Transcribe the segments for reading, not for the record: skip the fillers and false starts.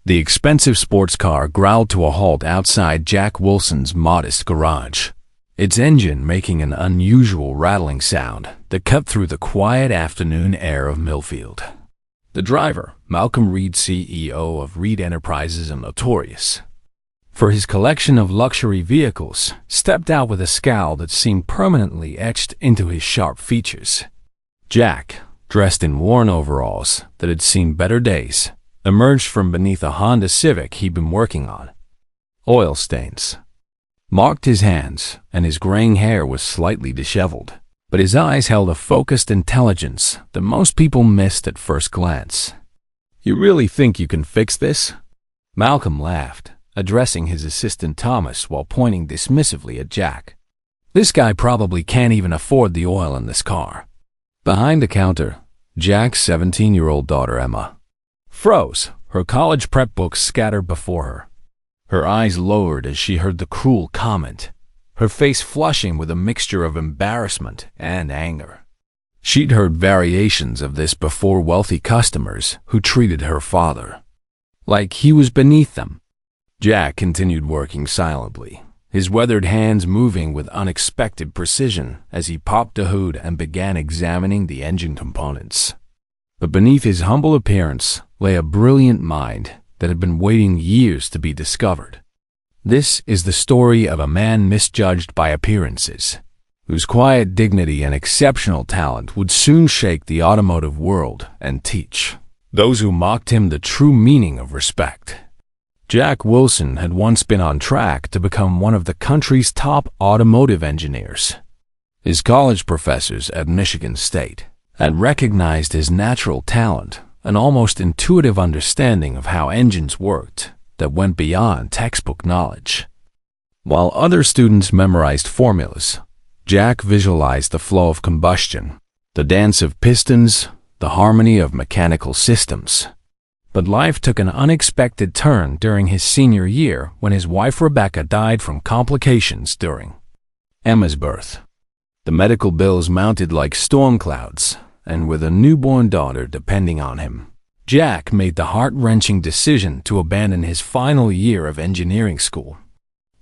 The expensive sports car growled to a halt outside Jack Wilson's modest garage, its engine making an unusual rattling sound that cut through the quiet afternoon air of Millfield. The driver, Malcolm Reed, CEO of Reed Enterprises and notorious for his collection of luxury vehicles, stepped out with a scowl that seemed permanently etched into his sharp features. Jack, dressed in worn overalls that had seen better days, emerged from beneath a Honda Civic he'd been working on. Oil stains marked his hands, and his graying hair was slightly disheveled, but his eyes held a focused intelligence that most people missed at first glance. "You really think you can fix this?" Malcolm laughed, addressing his assistant Thomas while pointing dismissively at Jack. "This guy probably can't even afford the oil in this car." Behind the counter, Jack's 17-year-old daughter Emma froze, her college prep books scattered before her. Her eyes lowered as she heard the cruel comment, her face flushing with a mixture of embarrassment and anger. She'd heard variations of this before wealthy customers who treated her father like he was beneath them. Jack continued working silently, his weathered hands moving with unexpected precision as he popped the hood and began examining the engine components. But beneath his humble appearance lay a brilliant mind that had been waiting years to be discovered. This is the story of a man misjudged by appearances, whose quiet dignity and exceptional talent would soon shake the automotive world and teach those who mocked him the true meaning of respect. Jack Wilson had once been on track to become one of the country's top automotive engineers. His college professors at Michigan State had recognized his natural talent, an almost intuitive understanding of how engines worked that went beyond textbook knowledge. While other students memorized formulas, Jack visualized the flow of combustion, the dance of pistons, the harmony of mechanical systems. But life took an unexpected turn during his senior year when his wife Rebecca died from complications during Emma's birth. The medical bills mounted like storm clouds, and with a newborn daughter depending on him, Jack made the heart-wrenching decision to abandon his final year of engineering school.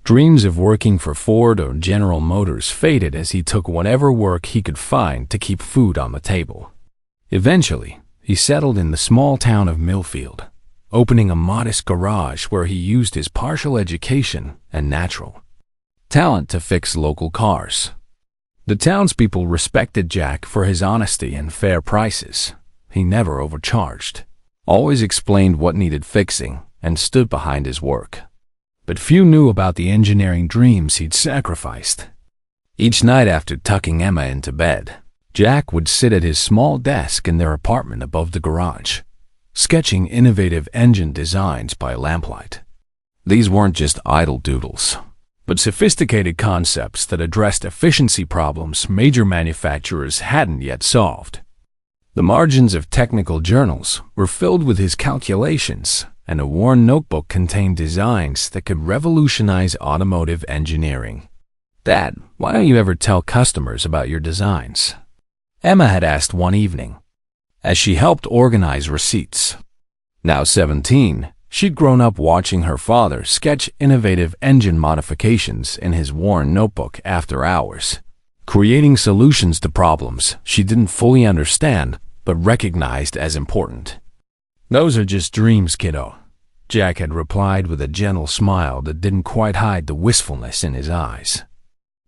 Dreams of working for Ford or General Motors faded as he took whatever work he could find to keep food on the table. Eventually, he settled in the small town of Millfield, opening a modest garage where he used his partial education and natural talent to fix local cars. The townspeople respected Jack for his honesty and fair prices. He never overcharged, always explained what needed fixing, and stood behind his work. But few knew about the engineering dreams he'd sacrificed. Each night after tucking Emma into bed, Jack would sit at his small desk in their apartment above the garage, sketching innovative engine designs by lamplight. These weren't just idle doodles, but sophisticated concepts that addressed efficiency problems major manufacturers hadn't yet solved. The margins of technical journals were filled with his calculations, and a worn notebook contained designs that could revolutionize automotive engineering. "Dad, why don't you ever tell customers about your designs?" Emma had asked one evening, as she helped organize receipts. Now 17, she'd grown up watching her father sketch innovative engine modifications in his worn notebook after hours, creating solutions to problems she didn't fully understand but recognized as important. "Those are just dreams, kiddo," Jack had replied with a gentle smile that didn't quite hide the wistfulness in his eyes.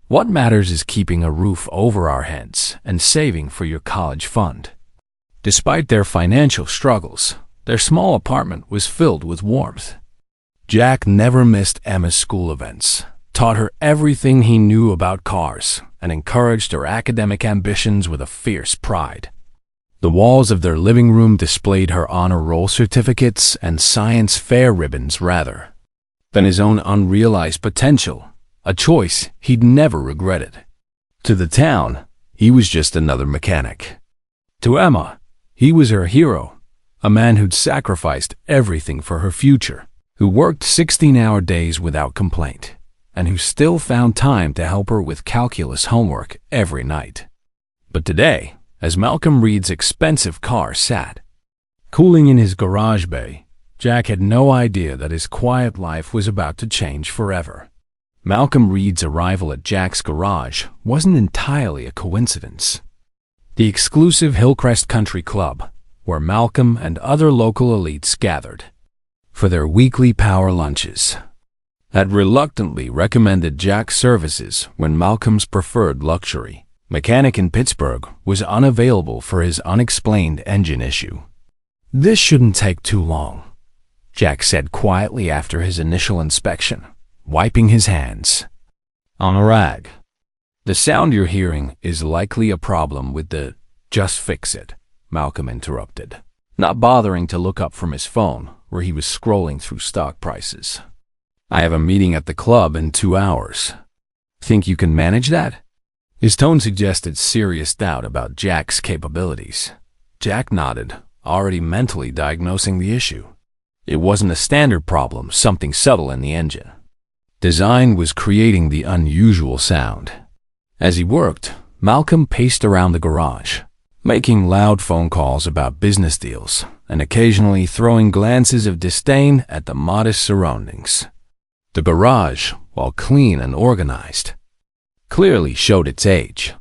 "What matters is keeping a roof over our heads and saving for your college fund." Despite their financial struggles, their small apartment was filled with warmth. Jack never missed Emma's school events, taught her everything he knew about cars, and encouraged her academic ambitions with a fierce pride. The walls of their living room displayed her honor roll certificates and science fair ribbons rather than his own unrealized potential, a choice he'd never regretted. To the town, he was just another mechanic. To Emma, he was her hero, a man who'd sacrificed everything for her future, who worked 16-hour days without complaint, and who still found time to help her with calculus homework every night. But today, as Malcolm Reed's expensive car sat cooling in his garage bay, Jack had no idea that his quiet life was about to change forever. Malcolm Reed's arrival at Jack's garage wasn't entirely a coincidence. The exclusive Hillcrest Country Club, where Malcolm and other local elites gathered for their weekly power lunches, had reluctantly recommended Jack's services when Malcolm's preferred luxury mechanic in Pittsburgh was unavailable for his unexplained engine issue. "This shouldn't take too long," Jack said quietly after his initial inspection, wiping his hands on a rag. "The sound you're hearing is likely a problem with the just fix it," Malcolm interrupted, not bothering to look up from his phone where he was scrolling through stock prices. "I have a meeting at the club in 2 hours. Think you can manage that?" His tone suggested serious doubt about Jack's capabilities. Jack nodded, already mentally diagnosing the issue. It wasn't a standard problem, something subtle in the engine. Design was creating the unusual sound. As he worked, Malcolm paced around the garage, making loud phone calls about business deals and occasionally throwing glances of disdain at the modest surroundings. The garage, while clean and organized, clearly showed its age.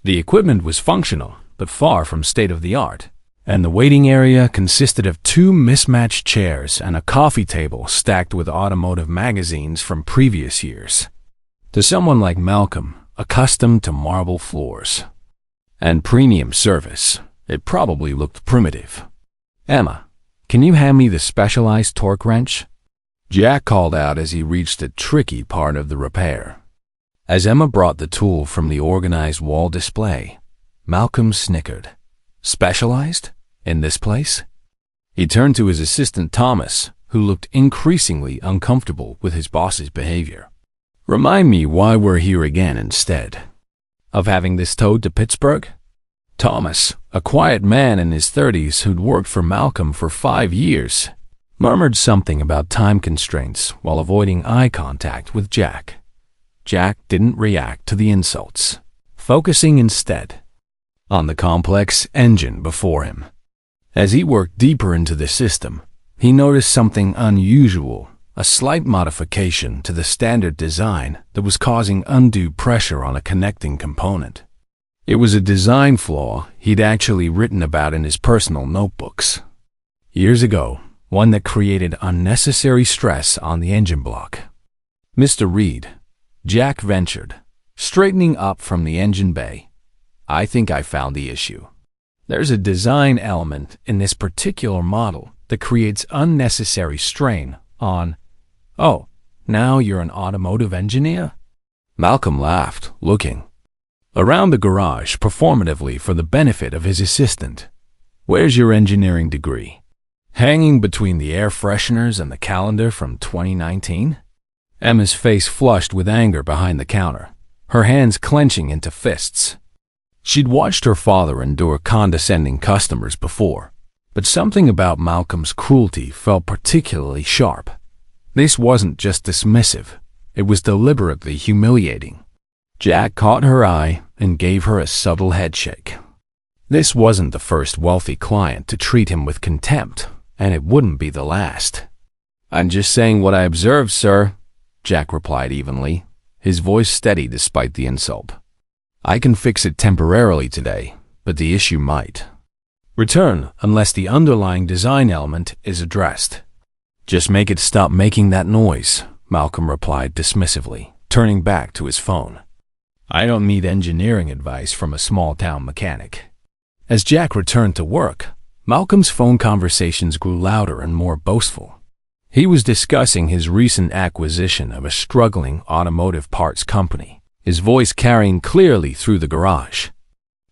The equipment was functional, but far from state-of-the-art, and the waiting area consisted of 2 mismatched chairs and a coffee table stacked with automotive magazines from previous years. To someone like Malcolm, accustomed to marble floors and premium service, it probably looked primitive. "Emma, can you hand me the specialized torque wrench?" Jack called out as he reached a tricky part of the repair. As Emma brought the tool from the organized wall display, Malcolm snickered. "Specialized? In this place?" He turned to his assistant Thomas, who looked increasingly uncomfortable with his boss's behavior. "Remind me why we're here again instead of having this towed to Pittsburgh?" Thomas, a quiet man in his 30s who'd worked for Malcolm for 5 years, murmured something about time constraints while avoiding eye contact with Jack. Jack didn't react to the insults, focusing instead on the complex engine before him. As he worked deeper into the system, he noticed something unusual, a slight modification to the standard design that was causing undue pressure on a connecting component. It was a design flaw he'd actually written about in his personal notebooks years ago, one that created unnecessary stress on the engine block. "Mr. Reed," Jack ventured, straightening up from the engine bay, "I think I found the issue. There's a design element in this particular model that creates unnecessary strain on—" "Oh, now you're an automotive engineer?" Malcolm laughed, looking around the garage performatively for the benefit of his assistant. "Where's your engineering degree? Hanging between the air fresheners and the calendar from 2019? Emma's face flushed with anger behind the counter, her hands clenching into fists. She'd watched her father endure condescending customers before, but something about Malcolm's cruelty felt particularly sharp. This wasn't just dismissive, it was deliberately humiliating. Jack caught her eye and gave her a subtle headshake. This wasn't the first wealthy client to treat him with contempt, and it wouldn't be the last. "I'm just saying what I observed, sir," Jack replied evenly, his voice steady despite the insult. "I can fix it temporarily today, but the issue might return unless the underlying design element is addressed." "Just make it stop making that noise," Malcolm replied dismissively, turning back to his phone. "I don't need engineering advice from a small-town mechanic." As Jack returned to work, Malcolm's phone conversations grew louder and more boastful. He was discussing his recent acquisition of a struggling automotive parts company, his voice carrying clearly through the garage.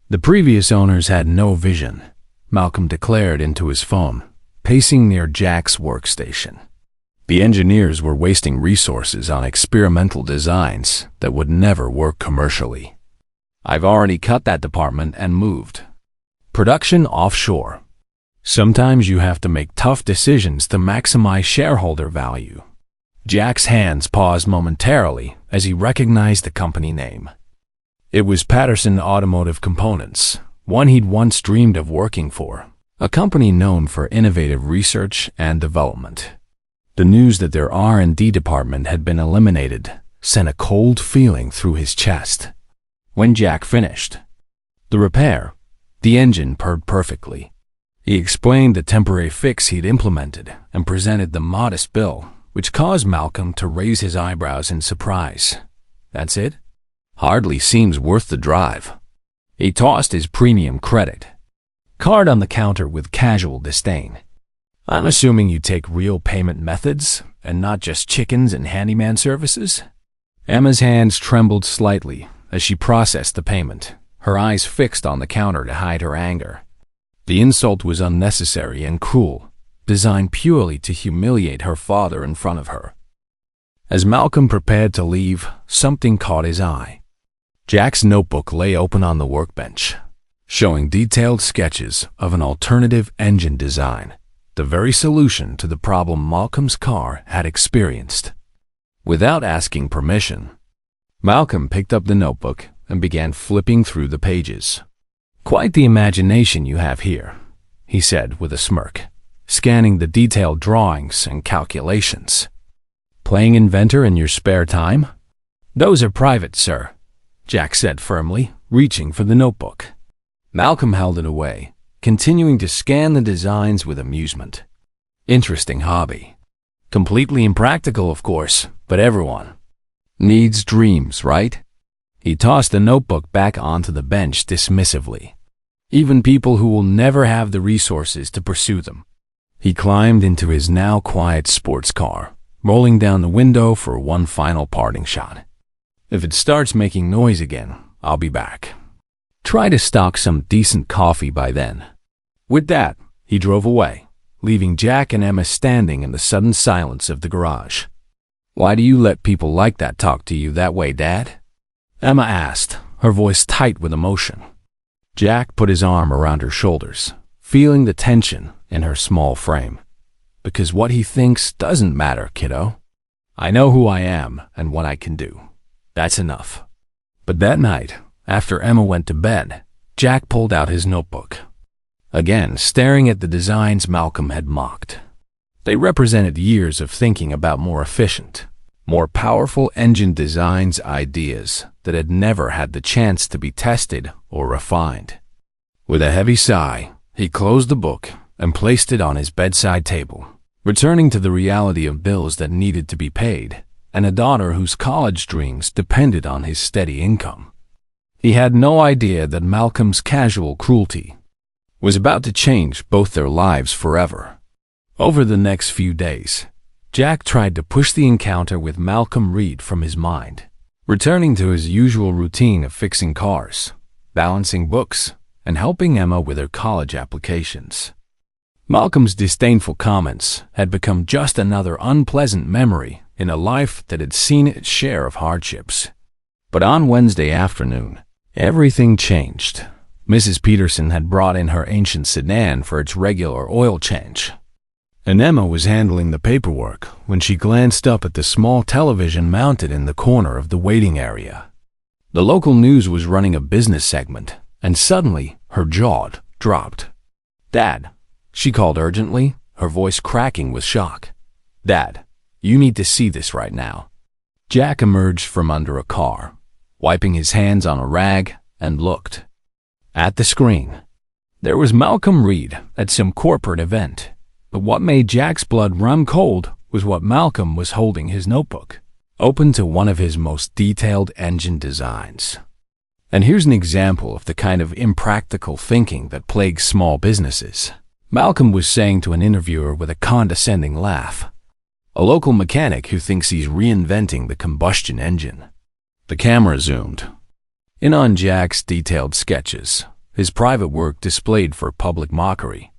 "The previous owners had no vision," Malcolm declared into his phone, pacing near Jack's workstation. "The engineers were wasting resources on experimental designs that would never work commercially. I've already cut that department and moved production offshore. Sometimes you have to make tough decisions to maximize shareholder value." Jack's hands paused momentarily as he recognized the company name. It was Patterson Automotive Components, one he'd once dreamed of working for. a company known for innovative research and development. The news that their R&D department had been eliminated sent a cold feeling through his chest. When Jack finished the repair, the engine purred perfectly. He explained the temporary fix he'd implemented and presented the modest bill, which caused Malcolm to raise his eyebrows in surprise. That's it? Hardly seems worth the drive. He tossed his premium credit card on the counter with casual disdain. I'm assuming you take real payment methods and not just chickens and handyman services? Emma's hands trembled slightly as she processed the payment, her eyes fixed on the counter to hide her anger. The insult was unnecessary and cruel, designed purely to humiliate her father in front of her. As Malcolm prepared to leave, something caught his eye. Jack's notebook lay open on the workbench, showing detailed sketches of an alternative engine design, the very solution to the problem Malcolm's car had experienced. Without asking permission, Malcolm picked up the notebook and began flipping through the pages. "Quite the imagination you have here," he said with a smirk, scanning the detailed drawings and calculations. "Playing inventor in your spare time?" "Those are private, sir," Jack said firmly, reaching for the notebook. Malcolm held it away, continuing to scan the designs with amusement. Interesting hobby. Completely impractical, of course, but everyone needs dreams, right? He tossed the notebook back onto the bench dismissively. Even people who will never have the resources to pursue them. He climbed into his now quiet sports car, rolling down the window for one final parting shot. If it starts making noise again, I'll be back. Try to stock some decent coffee by then. With that, he drove away, leaving Jack and Emma standing in the sudden silence of the garage. "Why do you let people like that talk to you that way, Dad?" Emma asked, her voice tight with emotion. Jack put his arm around her shoulders, feeling the tension in her small frame. "Because what he thinks doesn't matter, kiddo. I know who I am and what I can do. That's enough." But that night, after Emma went to bed, Jack pulled out his notebook, again staring at the designs Malcolm had mocked. They represented years of thinking about more efficient, more powerful engine designs ideas that had never had the chance to be tested or refined. With a heavy sigh, he closed the book and placed it on his bedside table, returning to the reality of bills that needed to be paid and a daughter whose college dreams depended on his steady income. He had no idea that Malcolm's casual cruelty was about to change both their lives forever. Over the next few days, Jack tried to push the encounter with Malcolm Reed from his mind, returning to his usual routine of fixing cars, balancing books, and helping Emma with her college applications. Malcolm's disdainful comments had become just another unpleasant memory in a life that had seen its share of hardships. But on Wednesday afternoon, everything changed. Mrs. Peterson had brought in her ancient sedan for its regular oil change, and Emma was handling the paperwork when she glanced up at the small television mounted in the corner of the waiting area. The local news was running a business segment, and suddenly her jaw dropped. "Dad," she called urgently, her voice cracking with shock. "Dad, you need to see this right now." Jack emerged from under a car, wiping his hands on a rag, and looked. At the screen, there was Malcolm Reed at some corporate event. But what made Jack's blood run cold was what Malcolm was holding his notebook, open to one of his most detailed engine designs. And here's an example of the kind of impractical thinking that plagues small businesses. Malcolm was saying to an interviewer with a condescending laugh, a local mechanic who thinks he's reinventing the combustion engine. The camera zoomed in on Jack's detailed sketches, his private work displayed for public mockery.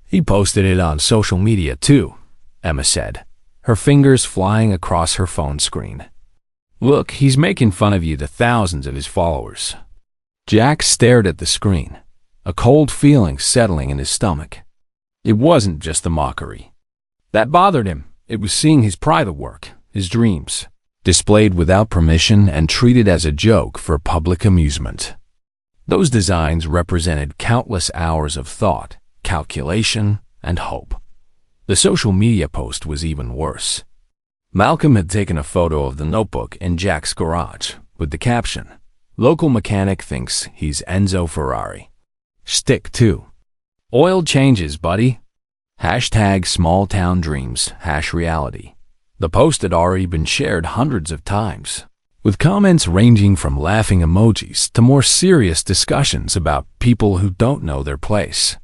"He posted it on social media too," Emma said, her fingers flying across her phone screen. "Look, he's making fun of you to thousands of his followers." Jack stared at the screen, a cold feeling settling in his stomach. It wasn't just the mockery that bothered him. It was seeing his private work, his dreams, displayed without permission and treated as a joke for public amusement. Those designs represented countless hours of thought, calculation, and hope. The social media post was even worse. Malcolm had taken a photo of the notebook in Jack's garage with the caption, "Local mechanic thinks he's Enzo Ferrari. Stick 2. Oil changes, buddy. Hashtag small town dreams, #reality." The post had already been shared hundreds of times, with comments ranging from laughing emojis to more serious discussions about people who don't know their place.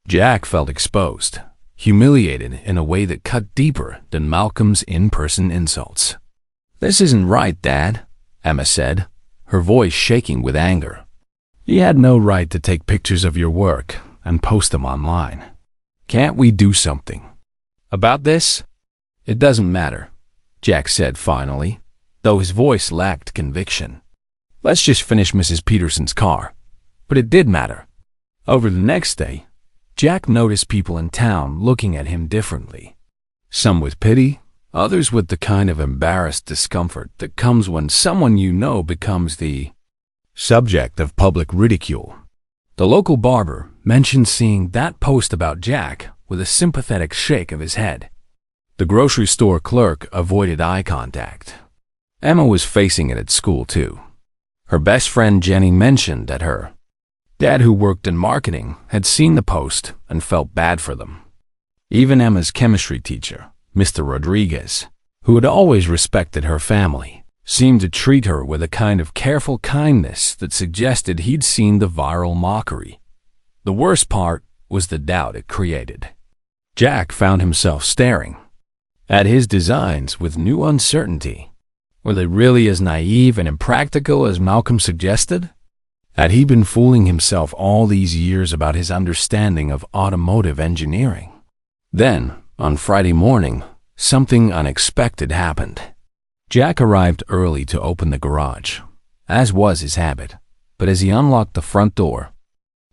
Jack felt exposed, humiliated in a way that cut deeper than Malcolm's in-person insults. "This isn't right, Dad," Emma said, her voice shaking with anger. "You had no right to take pictures of your work and post them online. Can't we do something about this?" "It doesn't matter," Jack said finally, though his voice lacked conviction. "Let's just finish Mrs. Peterson's car." But it did matter. Over the next day, Jack noticed people in town looking at him differently. Some with pity, others with the kind of embarrassed discomfort that comes when someone you know becomes the subject of public ridicule. The local barber mentioned seeing that post about Jack with a sympathetic shake of his head. The grocery store clerk avoided eye contact. Emma was facing it at school too. Her best friend Jenny mentioned that her dad, who worked in marketing, had seen the post and felt bad for them. Even Emma's chemistry teacher, Mr. Rodriguez, who had always respected her family, seemed to treat her with a kind of careful kindness that suggested he'd seen the viral mockery. The worst part was the doubt it created. Jack found himself staring at his designs with new uncertainty. Were they really as naive and impractical as Malcolm suggested? Had he been fooling himself all these years about his understanding of automotive engineering? Then, on Friday morning, something unexpected happened. Jack arrived early to open the garage, as was his habit, but as he unlocked the front door,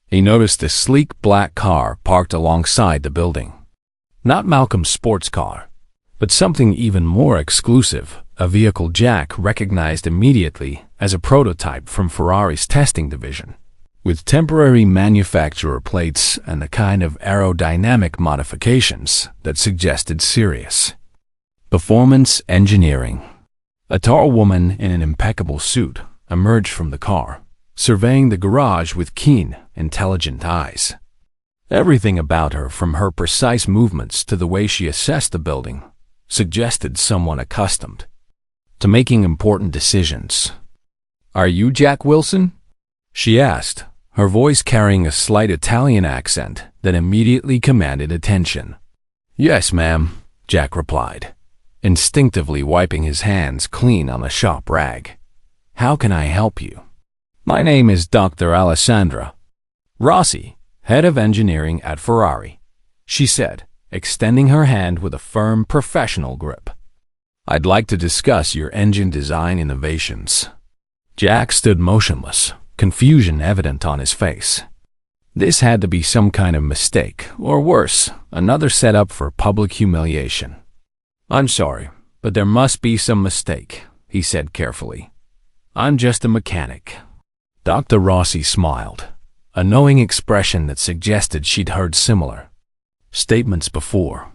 he noticed a sleek black car parked alongside the building. Not Malcolm's sports car, but something even more exclusive, a vehicle Jack recognized immediately as a prototype from Ferrari's testing division, with temporary manufacturer plates and the kind of aerodynamic modifications that suggested serious performance engineering. A tall woman in an impeccable suit emerged from the car, surveying the garage with keen, intelligent eyes. Everything about her, from her precise movements to the way she assessed the building, suggested someone accustomed to making important decisions. "Are you Jack Wilson?" she asked, her voice carrying a slight Italian accent that immediately commanded attention. "Yes, ma'am," Jack replied, instinctively wiping his hands clean on a shop rag. "How can I help you?" "My name is Dr. Alessandra Rossi, head of engineering at Ferrari," she said, extending her hand with a firm, professional grip. "I'd like to discuss your engine design innovations." Jack stood motionless, confusion evident on his face. This had to be some kind of mistake, or worse, another setup for public humiliation. "I'm sorry, but there must be some mistake," he said carefully. "I'm just a mechanic." Dr. Rossi smiled, a knowing expression that suggested she'd heard similar statements before.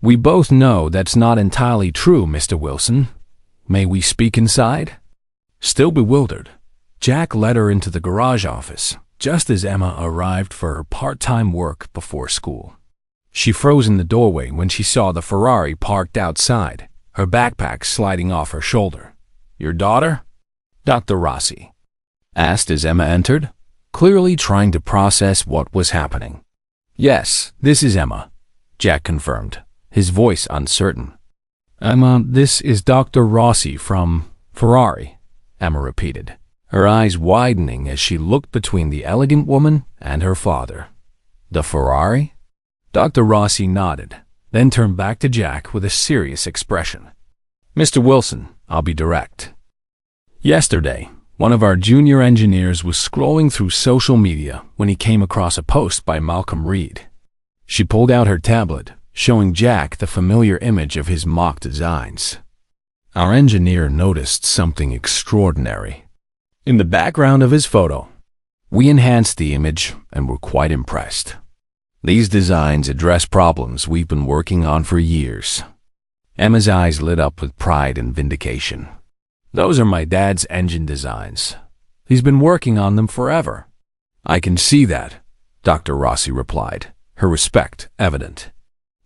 "We both know that's not entirely true, Mr. Wilson. May we speak inside?" Still bewildered, Jack led her into the garage office, just as Emma arrived for her part-time work before school. She froze in the doorway when she saw the Ferrari parked outside, her backpack sliding off her shoulder. "Your daughter?" Dr. Rossi asked as Emma entered, clearly trying to process what was happening. "Yes, this is Emma," Jack confirmed, his voice uncertain. "Emma, this is Dr. Rossi from Ferrari," Emma repeated, her eyes widening as she looked between the elegant woman and her father. "The Ferrari?" Dr. Rossi nodded, then turned back to Jack with a serious expression. "Mr. Wilson, I'll be direct. Yesterday, one of our junior engineers was scrolling through social media when he came across a post by Malcolm Reed." She pulled out her tablet, showing Jack the familiar image of his mock designs. Our engineer noticed something extraordinary. In the background of his photo, we enhanced the image and were quite impressed. These designs address problems we've been working on for years. Emma's eyes lit up with pride and vindication. Those are my dad's engine designs. He's been working on them forever. I can see that, Dr. Rossi replied, her respect evident.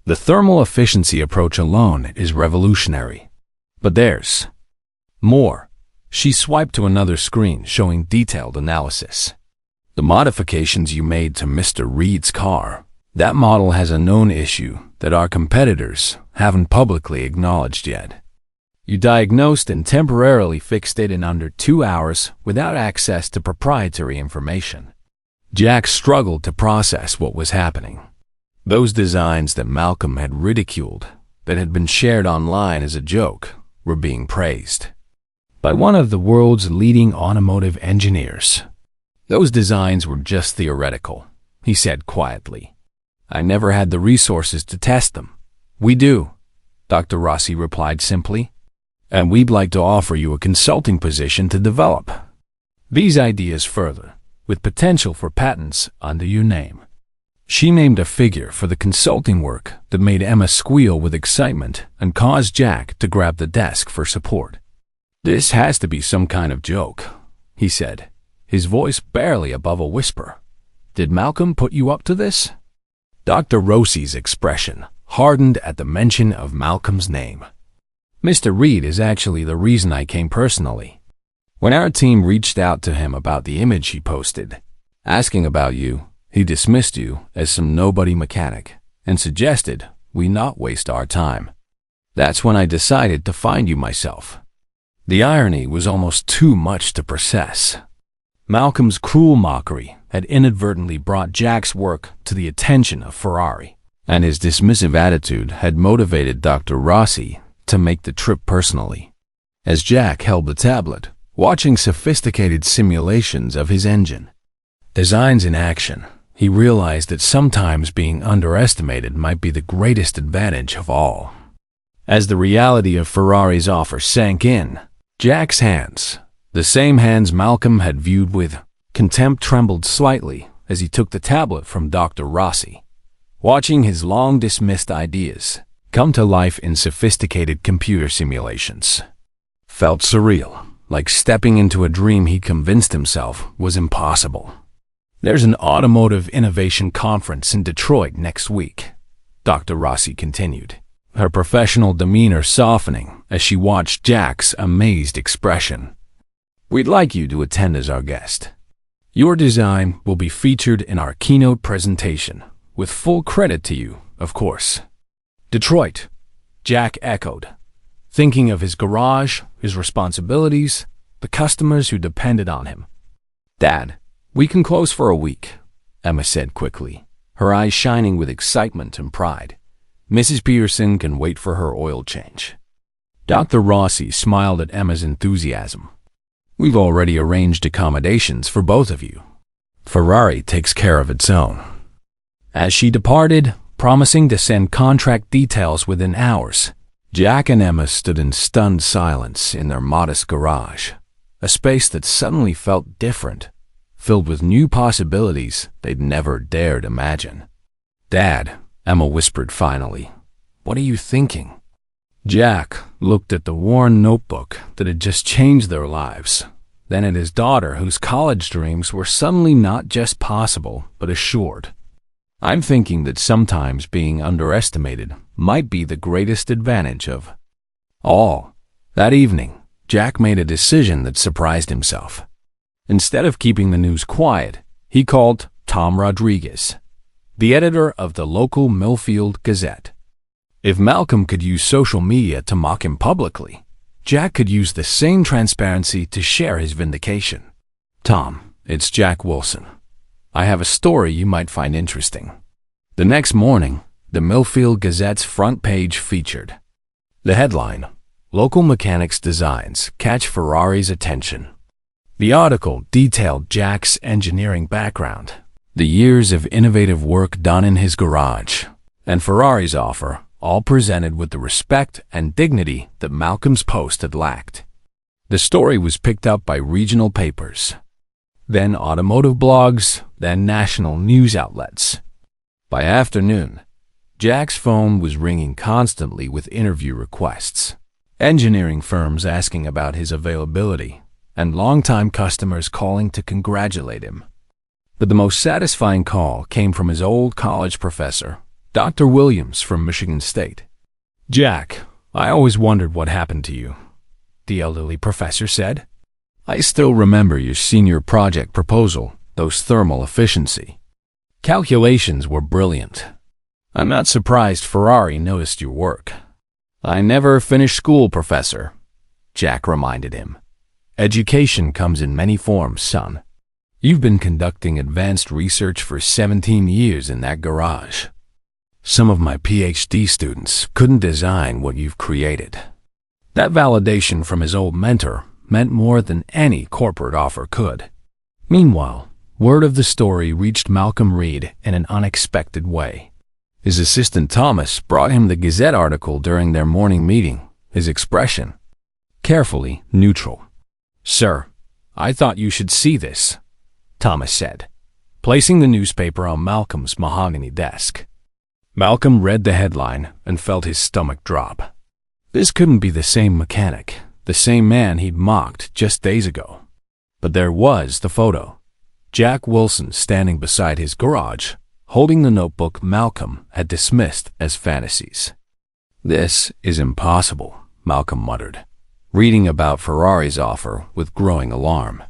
The thermal efficiency approach alone is revolutionary. But there's more. She swiped to another screen showing detailed analysis. The modifications you made to Mr. Reed's car. That model has a known issue that our competitors haven't publicly acknowledged yet. You diagnosed and temporarily fixed it in under 2 hours without access to proprietary information. Jack struggled to process what was happening. Those designs that Malcolm had ridiculed, that had been shared online as a joke, were being praised by one of the world's leading automotive engineers. Those designs were just theoretical, he said quietly. I never had the resources to test them. We do, Dr. Rossi replied simply. And we'd like to offer you a consulting position to develop these ideas further, with potential for patents under your name. She named a figure for the consulting work that made Emma squeal with excitement and caused Jack to grab the desk for support. This has to be some kind of joke, he said, his voice barely above a whisper. Did Malcolm put you up to this? Dr. Rossi's expression hardened at the mention of Malcolm's name. Mr. Reed is actually the reason I came personally. When our team reached out to him about the image he posted, asking about you, he dismissed you as some nobody mechanic and suggested we not waste our time. That's when I decided to find you myself. The irony was almost too much to process. Malcolm's cruel mockery had inadvertently brought Jack's work to the attention of Ferrari, and his dismissive attitude had motivated Dr. Rossi to make the trip personally. As Jack held the tablet, watching sophisticated simulations of his engine designs in action, he realized that sometimes being underestimated might be the greatest advantage of all. As the reality of Ferrari's offer sank in, Jack's hands, the same hands Malcolm had viewed with contempt, trembled slightly as he took the tablet from Dr. Rossi. Watching his long-dismissed ideas come to life in sophisticated computer simulations felt surreal, like stepping into a dream he convinced himself was impossible. There's an automotive innovation conference in Detroit next week, Dr. Rossi continued, her professional demeanor softening as she watched Jack's amazed expression. We'd like you to attend as our guest. Your design will be featured in our keynote presentation, with full credit to you, of course. Detroit, Jack echoed, thinking of his garage, his responsibilities, the customers who depended on him. Dad, we can close for a week, Emma said quickly, her eyes shining with excitement and pride. Mrs. Pearson can wait for her oil change. Dr. Rossi smiled at Emma's enthusiasm. We've already arranged accommodations for both of you. Ferrari takes care of its own. As she departed, promising to send contract details within hours, Jack and Emma stood in stunned silence in their modest garage, a space that suddenly felt different, filled with new possibilities they'd never dared imagine. Dad, Emma whispered finally, what are you thinking? Jack looked at the worn notebook that had just changed their lives, then at his daughter whose college dreams were suddenly not just possible, but assured. I'm thinking that sometimes being underestimated might be the greatest advantage of all. That evening, Jack made a decision that surprised himself. Instead of keeping the news quiet, he called Tom Rodriguez, the editor of the local Millfield Gazette. If Malcolm could use social media to mock him publicly, Jack could use the same transparency to share his vindication. Tom, it's Jack Wilson. I have a story you might find interesting. The next morning, the Millfield Gazette's front page featured the headline, Local Mechanics Designs Catch Ferrari's Attention. The article detailed Jack's engineering background, the years of innovative work done in his garage, and Ferrari's offer, all presented with the respect and dignity that Malcolm's post had lacked. The story was picked up by regional papers, then automotive blogs, then national news outlets. By afternoon, Jack's phone was ringing constantly with interview requests, engineering firms asking about his availability, and longtime customers calling to congratulate him. But the most satisfying call came from his old college professor, Dr. Williams from Michigan State. "Jack, I always wondered what happened to you," the elderly professor said. "I still remember your senior project proposal, those thermal efficiency calculations were brilliant. I'm not surprised Ferrari noticed your work." "I never finished school, Professor," Jack reminded him. "Education comes in many forms, son. You've been conducting advanced research for 17 years in that garage. Some of my PhD students couldn't design what you've created." That validation from his old mentor meant more than any corporate offer could. Meanwhile, word of the story reached Malcolm Reed in an unexpected way. His assistant Thomas brought him the Gazette article during their morning meeting, his expression carefully neutral. "Sir, I thought you should see this," Thomas said, placing the newspaper on Malcolm's mahogany desk. Malcolm read the headline and felt his stomach drop. This couldn't be the same mechanic, the same man he'd mocked just days ago. But there was the photo. Jack Wilson standing beside his garage, holding the notebook Malcolm had dismissed as fantasies. "This is impossible," Malcolm muttered, reading about Ferrari's offer with growing alarm.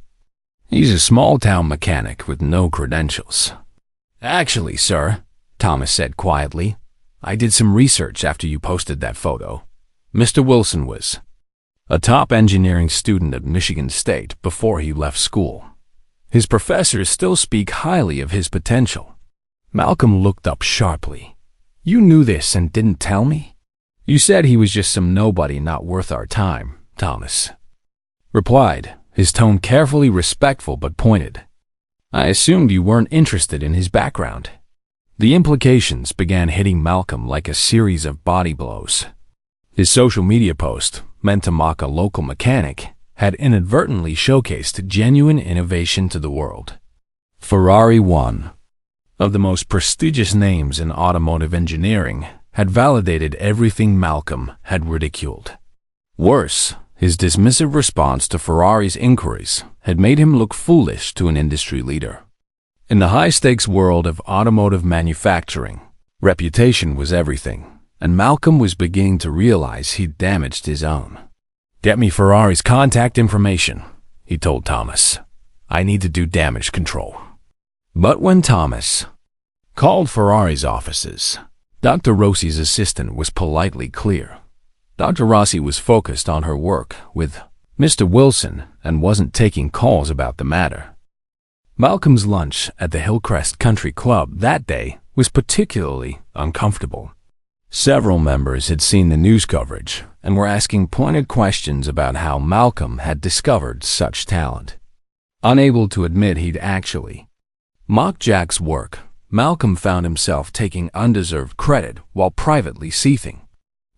"He's a small-town mechanic with no credentials." "Actually, sir," Thomas said quietly, "I did some research after you posted that photo. Mr. Wilson was a top engineering student at Michigan State before he left school. His professors still speak highly of his potential." Malcolm looked up sharply. "You knew this and didn't tell me?" "You said he was just some nobody not worth our time," Thomas replied, his tone carefully respectful but pointed. "I assumed you weren't interested in his background." The implications began hitting Malcolm like a series of body blows. His social media post, meant to mock a local mechanic, had inadvertently showcased genuine innovation to the world. Ferrari, one of the most prestigious names in automotive engineering, had validated everything Malcolm had ridiculed. Worse, his dismissive response to Ferrari's inquiries had made him look foolish to an industry leader. In the high-stakes world of automotive manufacturing, reputation was everything, and Malcolm was beginning to realize he'd damaged his own. "Get me Ferrari's contact information," he told Thomas. "I need to do damage control." But when Thomas called Ferrari's offices, Dr. Rossi's assistant was politely clear. Dr. Rossi was focused on her work with Mr. Wilson and wasn't taking calls about the matter. Malcolm's lunch at the Hillcrest Country Club that day was particularly uncomfortable. Several members had seen the news coverage and were asking pointed questions about how Malcolm had discovered such talent. Unable to admit he'd actually mocked Jack's work, Malcolm found himself taking undeserved credit while privately seething.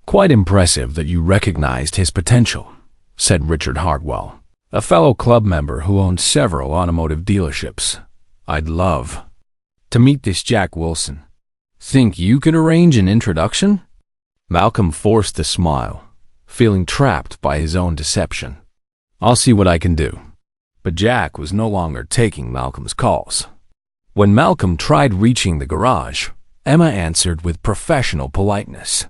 "Quite impressive that you recognized his potential," said Richard Hartwell, a fellow club member who owned several automotive dealerships. "I'd love to meet this Jack Wilson. Think you could arrange an introduction?" Malcolm forced a smile, feeling trapped by his own deception. "I'll see what I can do." But Jack was no longer taking Malcolm's calls. When Malcolm tried reaching the garage, Emma answered with professional politeness.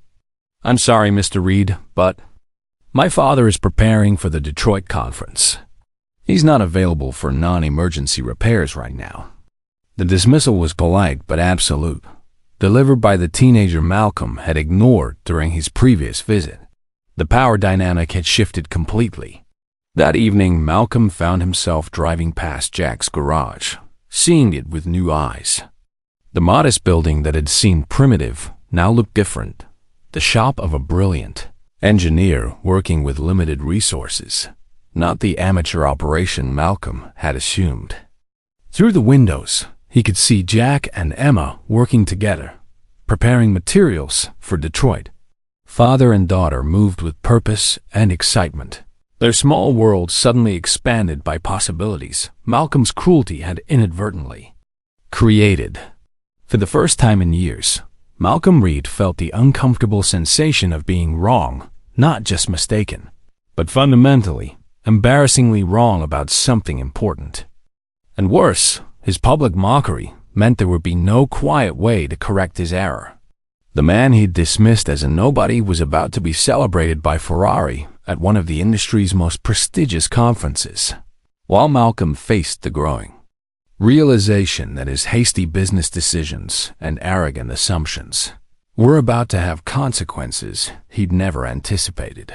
"I'm sorry, Mr. Reed, but my father is preparing for the Detroit conference. He's not available for non-emergency repairs right now." The dismissal was polite but absolute, delivered by the teenager Malcolm had ignored during his previous visit. The power dynamic had shifted completely. That evening, Malcolm found himself driving past Jack's garage, seeing it with new eyes. The modest building that had seemed primitive now looked different, the shop of a brilliant engineer working with limited resources, not the amateur operation Malcolm had assumed. Through the windows, he could see Jack and Emma working together, preparing materials for Detroit. Father and daughter moved with purpose and excitement. Their small world suddenly expanded by possibilities Malcolm's cruelty had inadvertently created. For the first time in years, Malcolm Reed felt the uncomfortable sensation of being wrong, not just mistaken, but fundamentally, embarrassingly wrong about something important. And worse, his public mockery meant there would be no quiet way to correct his error. The man he'd dismissed as a nobody was about to be celebrated by Ferrari at one of the industry's most prestigious conferences, while Malcolm faced the growing realization that his hasty business decisions and arrogant assumptions were about to have consequences he'd never anticipated.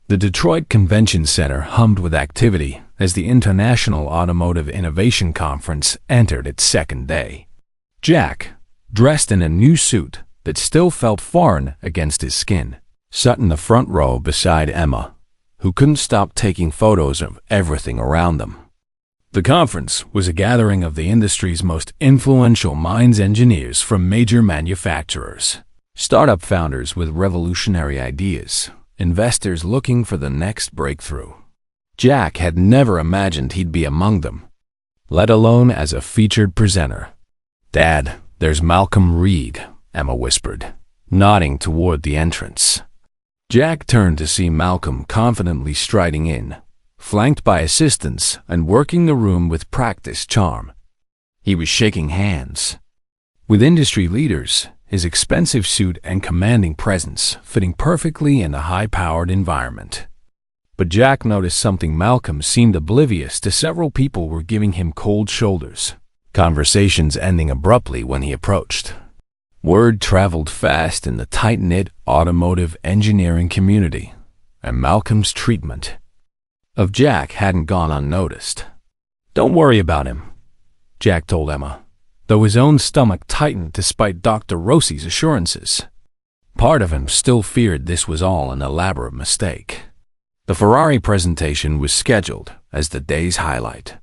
The Detroit Convention Center hummed with activity as the International Automotive Innovation Conference entered its second day. Jack, dressed in a new suit that still felt foreign against his skin, sat in the front row beside Emma, who couldn't stop taking photos of everything around them. The conference was a gathering of the industry's most influential minds, engineers from major manufacturers, startup founders with revolutionary ideas, investors looking for the next breakthrough. Jack had never imagined he'd be among them, let alone as a featured presenter. "Dad, there's Malcolm Reed," Emma whispered, nodding toward the entrance. Jack turned to see Malcolm confidently striding in, flanked by assistants and working the room with practiced charm. He was shaking hands with industry leaders, his expensive suit and commanding presence fitting perfectly in a high-powered environment. But Jack noticed something. Malcolm seemed oblivious to several people were giving him cold shoulders, conversations ending abruptly when he approached. Word traveled fast in the tight-knit automotive engineering community, and Malcolm's treatment of Jack hadn't gone unnoticed. "Don't worry about him," Jack told Emma, though his own stomach tightened despite Dr. Rossi's assurances. Part of him still feared this was all an elaborate mistake. The Ferrari presentation was scheduled as the day's highlight.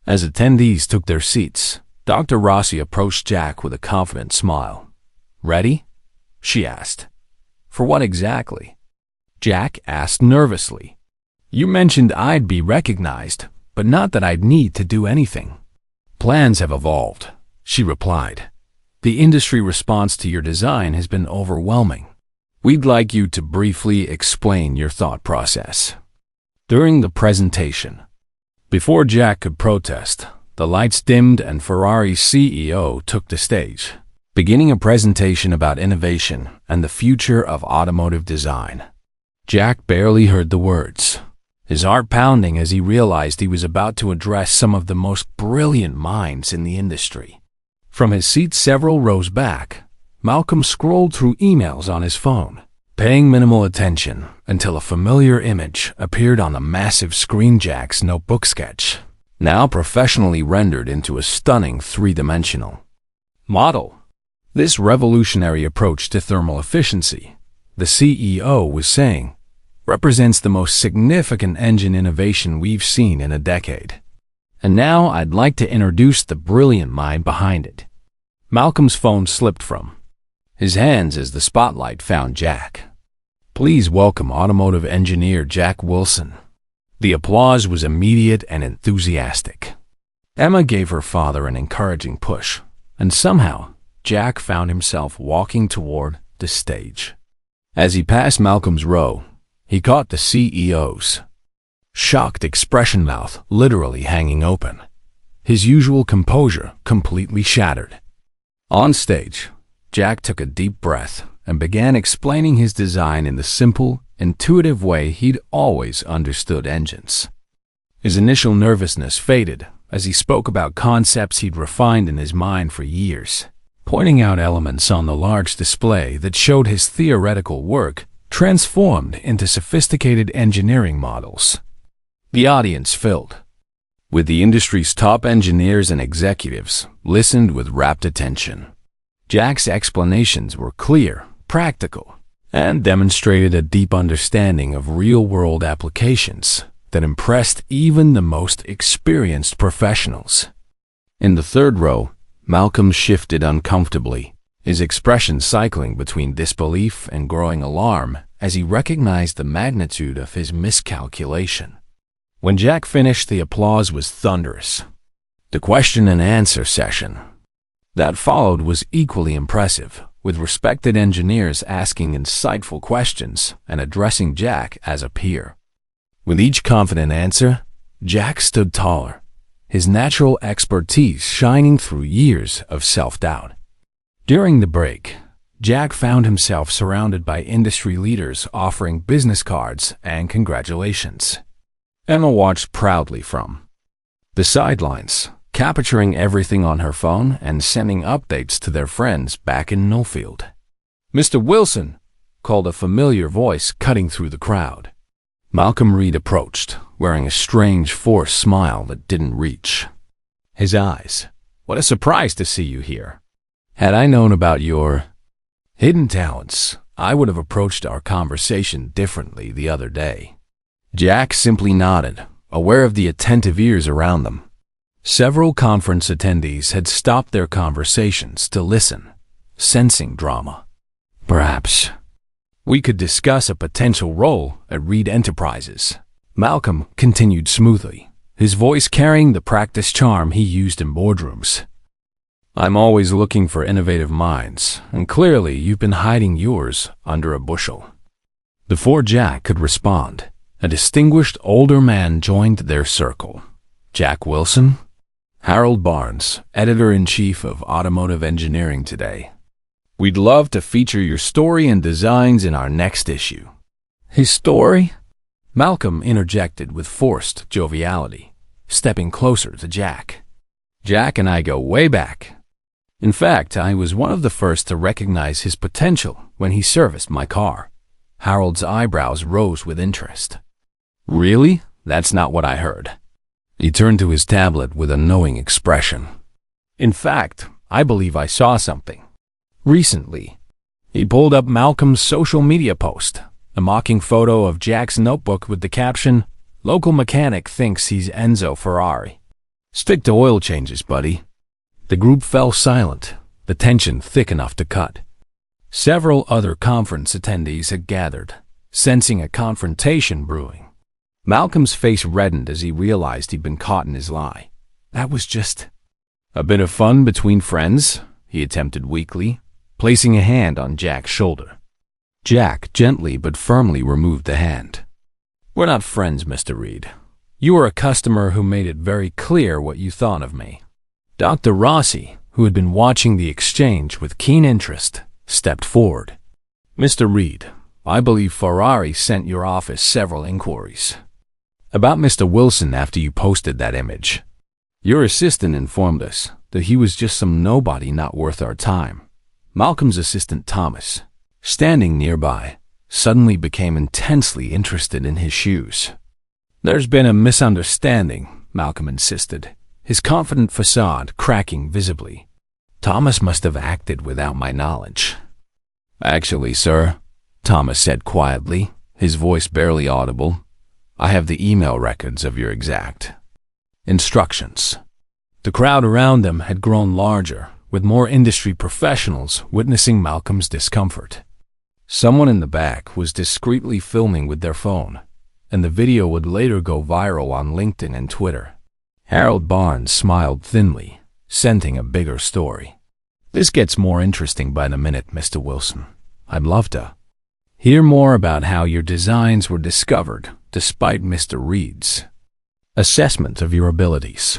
As attendees took their seats, Dr. Rossi approached Jack with a confident smile. "Ready?" she asked. "For what exactly?" Jack asked nervously. "You mentioned I'd be recognized, but not that I'd need to do anything." "Plans have evolved," she replied. "The industry response to your design has been overwhelming. We'd like you to briefly explain your thought process." During the presentation, before Jack could protest, the lights dimmed and Ferrari's CEO took the stage, beginning a presentation about innovation and the future of automotive design. Jack barely heard the words, his heart pounding as he realized he was about to address some of the most brilliant minds in the industry. From his seat several rows back, Malcolm scrolled through emails on his phone, paying minimal attention until a familiar image appeared on the massive screen. Jack's notebook sketch, now professionally rendered into a stunning three-dimensional model. This revolutionary approach to thermal efficiency, the CEO was saying, represents the most significant engine innovation we've seen in a decade. And now I'd like to introduce the brilliant mind behind it. Malcolm's phone slipped from his hands as the spotlight found Jack. "Please welcome automotive engineer Jack Wilson." The applause was immediate and enthusiastic. Emma gave her father an encouraging push, and somehow Jack found himself walking toward the stage. As he passed Malcolm's row, he caught the CEO's shocked expression, mouth literally hanging open, his usual composure completely shattered. On stage, Jack took a deep breath and began explaining his design in the simple, intuitive way he'd always understood engines. His initial nervousness faded as he spoke about concepts he'd refined in his mind for years, pointing out elements on the large display that showed his theoretical work transformed into sophisticated engineering models. The audience filled with the industry's top engineers and executives listened with rapt attention. Jack's explanations were clear, practical, and demonstrated a deep understanding of real-world applications that impressed even the most experienced professionals. In the third row, Malcolm shifted uncomfortably, his expression cycling between disbelief and growing alarm as he recognized the magnitude of his miscalculation. When Jack finished, the applause was thunderous. The question and answer session That followed was equally impressive, with respected engineers asking insightful questions and addressing Jack as a peer. With each confident answer, Jack stood taller, his natural expertise shining through years of self-doubt. During the break, Jack found himself surrounded by industry leaders offering business cards and congratulations. Emma watched proudly from the sidelines, capturing everything on her phone and sending updates to their friends back in Nulfield. "Mr. Wilson," called a familiar voice cutting through the crowd. Malcolm Reed approached, wearing a strange, forced smile that didn't reach his eyes. "What a surprise to see you here. Had I known about your hidden talents, I would have approached our conversation differently the other day." Jack simply nodded, aware of the attentive ears around them. Several conference attendees had stopped their conversations to listen, sensing drama. "Perhaps we could discuss a potential role at Reed Enterprises," Malcolm continued smoothly, his voice carrying the practiced charm he used in boardrooms. "I'm always looking for innovative minds, and clearly you've been hiding yours under a bushel." Before Jack could respond, a distinguished older man joined their circle. "Jack Wilson?" "Harold Barnes, Editor-in-Chief of Automotive Engineering today. We'd love to feature your story and designs in our next issue." "His story?" Malcolm interjected with forced joviality, stepping closer to Jack. "Jack and I go way back. In fact, I was one of the first to recognize his potential when he serviced my car." Harold's eyebrows rose with interest. "Really? That's not what I heard." He turned to his tablet with a knowing expression. "In fact, I believe I saw something recently." He pulled up Malcolm's social media post, a mocking photo of Jack's notebook with the caption, "Local mechanic thinks he's Enzo Ferrari. Stick to oil changes, buddy." The group fell silent, the tension thick enough to cut. Several other conference attendees had gathered, sensing a confrontation brewing. Malcolm's face reddened as he realized he'd been caught in his lie. "That was just a bit of fun between friends," he attempted weakly, placing a hand on Jack's shoulder. Jack gently but firmly removed the hand. "We're not friends, Mr. Reed. You were a customer who made it very clear what you thought of me." Dr. Rossi, who had been watching the exchange with keen interest, stepped forward. "Mr. Reed, I believe Ferrari sent your office several inquiries about Mr. Wilson after you posted that image. Your assistant informed us that he was just some nobody not worth our time." Malcolm's assistant Thomas, standing nearby, suddenly became intensely interested in his shoes. "There's been a misunderstanding," Malcolm insisted, his confident facade cracking visibly. "Thomas must have acted without my knowledge." "Actually, sir," Thomas said quietly, his voice barely audible, "I have the email records of your exact instructions." The crowd around them had grown larger, with more industry professionals witnessing Malcolm's discomfort. Someone in the back was discreetly filming with their phone, and the video would later go viral on LinkedIn and Twitter. Harold Barnes smiled thinly, scenting a bigger story. "This gets more interesting by the minute, Mr. Wilson. I'd love to hear more about how your designs were discovered despite Mr. Reed's assessment of your abilities."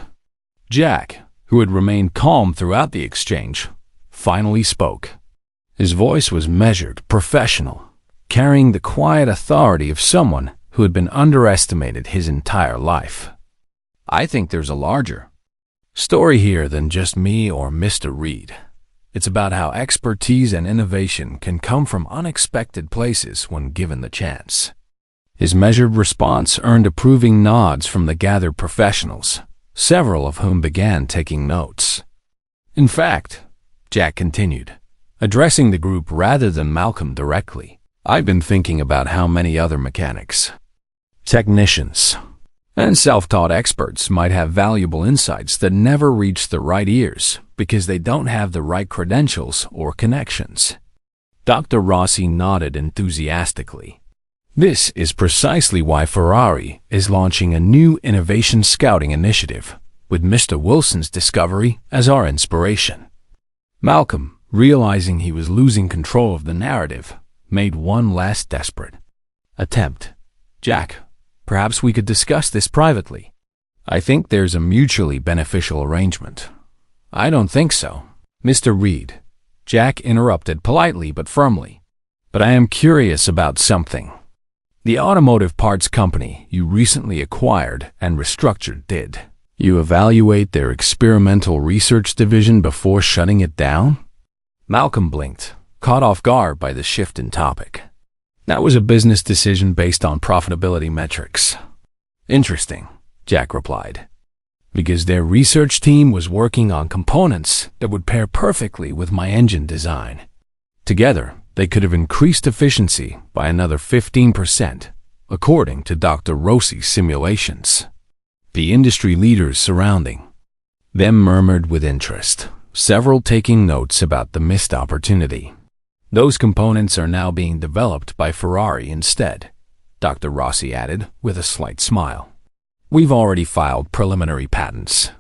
Jack, who had remained calm throughout the exchange, finally spoke. His voice was measured, professional, carrying the quiet authority of someone who had been underestimated his entire life. "I think there's a larger story here than just me or Mr. Reed. It's about how expertise and innovation can come from unexpected places when given the chance." His measured response earned approving nods from the gathered professionals, several of whom began taking notes. "In fact," Jack continued, addressing the group rather than Malcolm directly, "I've been thinking about how many other mechanics, technicians, and self-taught experts might have valuable insights that never reach the right ears because they don't have the right credentials or connections." Dr. Rossi nodded enthusiastically. "This is precisely why Ferrari is launching a new innovation scouting initiative, with Mr. Wilson's discovery as our inspiration. Malcolm, realizing he was losing control of the narrative, made one last desperate attempt. "Jack, perhaps we could discuss this privately. I think there's a mutually beneficial arrangement." "I don't think so, Mr. Reed," Jack interrupted politely but firmly. "But I am curious about something. The automotive parts company you recently acquired and restructured, did you evaluate their experimental research division before shutting it down?" Malcolm blinked, caught off guard by the shift in topic. "That was a business decision based on profitability metrics." "Interesting," Jack replied. "Because their research team was working on components that would pair perfectly with my engine design. Together, they could have increased efficiency by another 15%, according to Dr. Rossi's simulations." The industry leaders surrounding them murmured with interest, several taking notes about the missed opportunity. "Those components are now being developed by Ferrari instead," Dr. Rossi added with a slight smile. "We've already filed preliminary patents."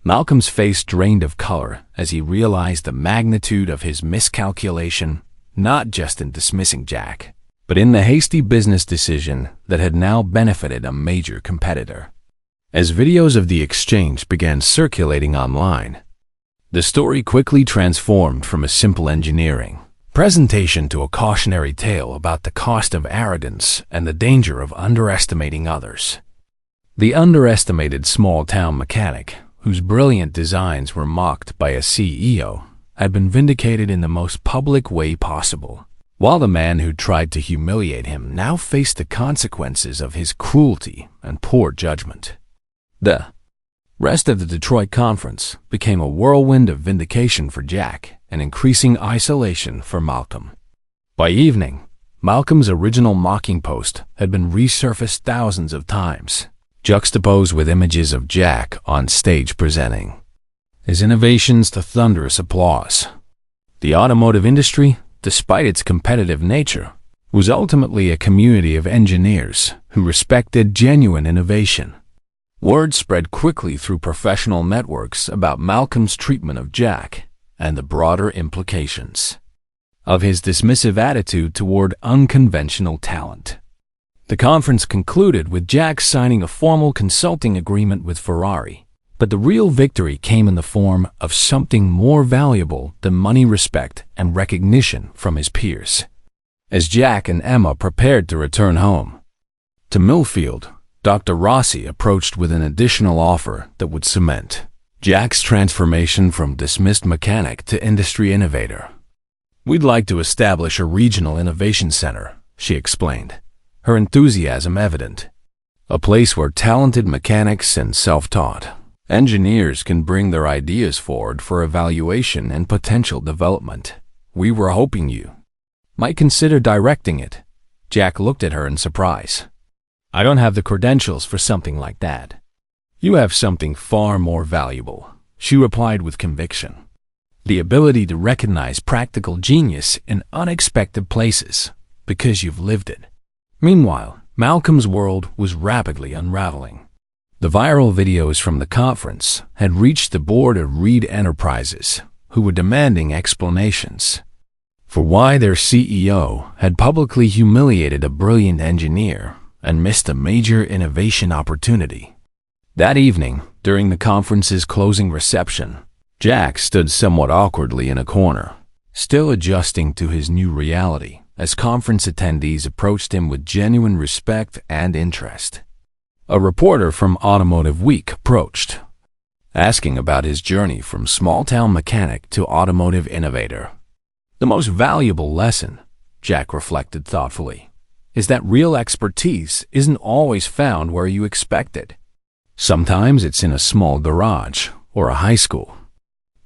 Malcolm's face drained of color as he realized the magnitude of his miscalculation, not just in dismissing Jack, but in the hasty business decision that had now benefited a major competitor. As videos of the exchange began circulating online, the story quickly transformed from a simple engineering presentation to a cautionary tale about the cost of arrogance and the danger of underestimating others. The underestimated small-town mechanic, whose brilliant designs were mocked by a CEO, had been vindicated in the most public way possible, while the man who tried to humiliate him now faced the consequences of his cruelty and poor judgment. The rest of the Detroit conference became a whirlwind of vindication for Jack and increasing isolation for Malcolm. By evening, Malcolm's original mocking post had been resurfaced thousands of times, juxtaposed with images of Jack on stage presenting his innovations to thunderous applause. The automotive industry, despite its competitive nature, was ultimately a community of engineers who respected genuine innovation. Word spread quickly through professional networks about Malcolm's treatment of Jack and the broader implications of his dismissive attitude toward unconventional talent. The conference concluded with Jack signing a formal consulting agreement with Ferrari, but the real victory came in the form of something more valuable than money: respect and recognition from his peers. As Jack and Emma prepared to return home to Millfield, Dr. Rossi approached with an additional offer that would cement Jack's transformation from dismissed mechanic to industry innovator. "We'd like to establish a regional innovation center," she explained, her enthusiasm evident. "A place where talented mechanics and self-taught engineers can bring their ideas forward for evaluation and potential development. We were hoping you might consider directing it." Jack looked at her in surprise. "I don't have the credentials for something like that." "You have something far more valuable," she replied with conviction. "The ability to recognize practical genius in unexpected places because you've lived it." Meanwhile, Malcolm's world was rapidly unraveling. The viral videos from the conference had reached the board of Reed Enterprises, who were demanding explanations for why their CEO had publicly humiliated a brilliant engineer and missed a major innovation opportunity. That evening, during the conference's closing reception, Jack stood somewhat awkwardly in a corner, still adjusting to his new reality as conference attendees approached him with genuine respect and interest. A reporter from Automotive Week approached, asking about his journey from small-town mechanic to automotive innovator. The most valuable lesson, Jack reflected thoughtfully, is that real expertise isn't always found where you expect it. Sometimes it's in a small garage or a high school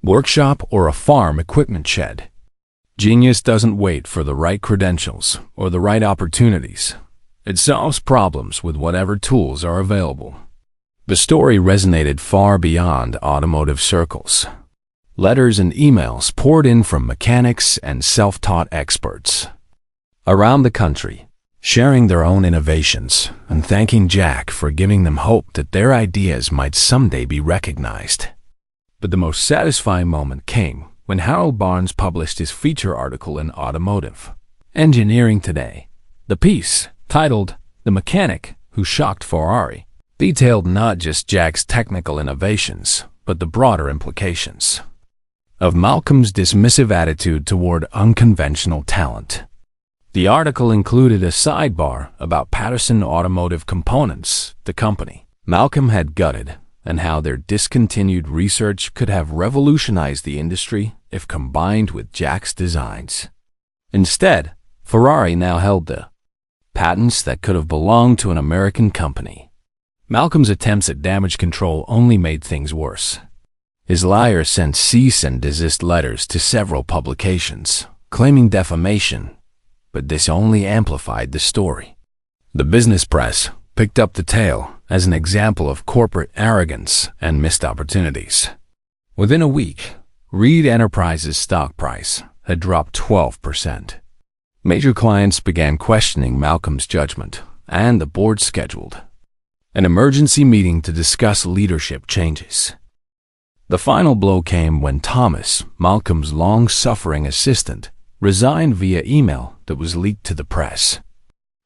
workshop or a farm equipment shed. Genius doesn't wait for the right credentials or the right opportunities. It solves problems with whatever tools are available. The story resonated far beyond automotive circles. Letters and emails poured in from mechanics and self-taught experts around the country, sharing their own innovations and thanking Jack for giving them hope that their ideas might someday be recognized. But the most satisfying moment came when Harold Barnes published his feature article in Automotive Engineering Today. The piece, titled "The Mechanic Who Shocked Ferrari," detailed not just Jack's technical innovations, but the broader implications of Malcolm's dismissive attitude toward unconventional talent. The article included a sidebar about Patterson Automotive Components, the company Malcolm had gutted, and how their discontinued research could have revolutionized the industry if combined with Jack's designs. Instead, Ferrari now held the patents that could have belonged to an American company. Malcolm's attempts at damage control only made things worse. His liar sent cease and desist letters to several publications, claiming defamation, but this only amplified the story. The business press picked up the tale as an example of corporate arrogance and missed opportunities. Within a week, Reed Enterprises' stock price had dropped 12%. Major clients began questioning Malcolm's judgment, and the board scheduled an emergency meeting to discuss leadership changes. The final blow came when Thomas, Malcolm's long-suffering assistant, resigned via email that was leaked to the press.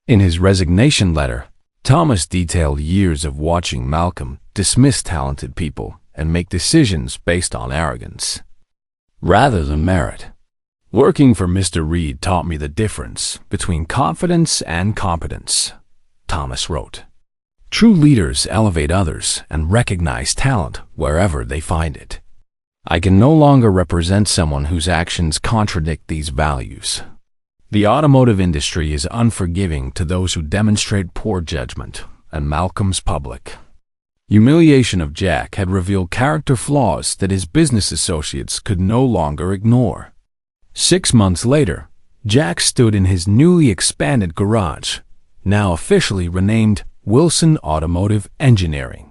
In his resignation letter, Thomas detailed years of watching Malcolm dismiss talented people and make decisions based on arrogance rather than merit. "Working for Mr. Reed taught me the difference between confidence and competence," Thomas wrote. "True leaders elevate others and recognize talent wherever they find it. I can no longer represent someone whose actions contradict these values." The automotive industry is unforgiving to those who demonstrate poor judgment, and Malcolm's public humiliation of Jack had revealed character flaws that his business associates could no longer ignore. 6 months later, Jack stood in his newly expanded garage, now officially renamed Wilson Automotive Engineering.